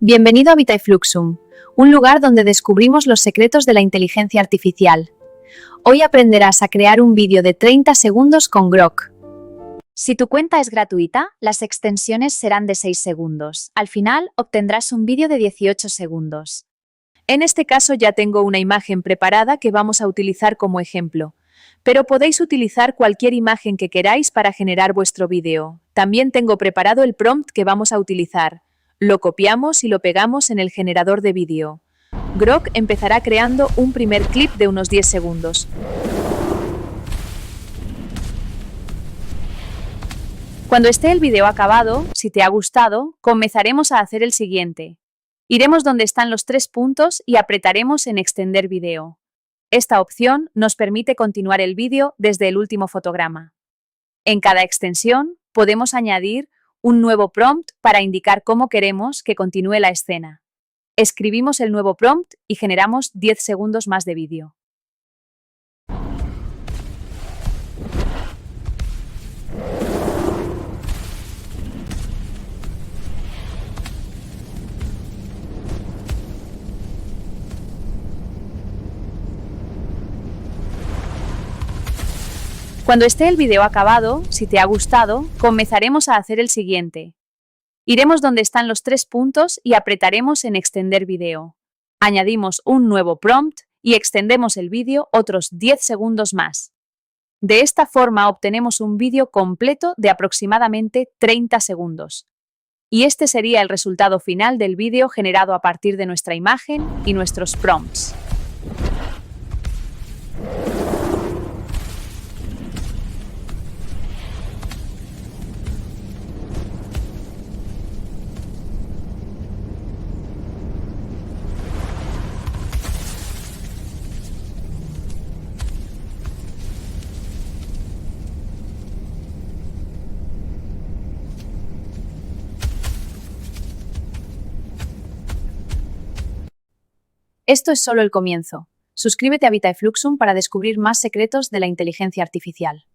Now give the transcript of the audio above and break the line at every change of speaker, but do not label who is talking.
Bienvenido a VitaeFluxum, un lugar donde descubrimos los secretos de la inteligencia artificial. Hoy aprenderás a crear un vídeo de 30 segundos con Grok.
Si tu cuenta es gratuita, las extensiones serán de 6 segundos. Al final, obtendrás un vídeo de 18 segundos.
En este caso ya tengo una imagen preparada que vamos a utilizar como ejemplo, pero podéis utilizar cualquier imagen que queráis para generar vuestro vídeo. También tengo preparado el prompt que vamos a utilizar. Lo copiamos y lo pegamos en el generador de vídeo. Grok empezará creando un primer clip de unos 10 segundos. Cuando esté el vídeo acabado, si te ha gustado, comenzaremos a hacer el siguiente. Iremos donde están los 3 puntos y apretaremos en extender vídeo. Esta opción nos permite continuar el vídeo desde el último fotograma. En cada extensión podemos añadir un nuevo prompt para indicar cómo queremos que continúe la escena. Escribimos el nuevo prompt y generamos 10 segundos más de vídeo. Cuando esté el vídeo acabado, si te ha gustado, comenzaremos a hacer el siguiente. Iremos donde están los 3 puntos y apretaremos en extender vídeo. Añadimos un nuevo prompt y extendemos el vídeo otros 10 segundos más. De esta forma obtenemos un vídeo completo de aproximadamente 30 segundos. Y este sería el resultado final del vídeo generado a partir de nuestra imagen y nuestros prompts. Esto es solo el comienzo. Suscríbete a VitaeFluxum para descubrir más secretos de la inteligencia artificial.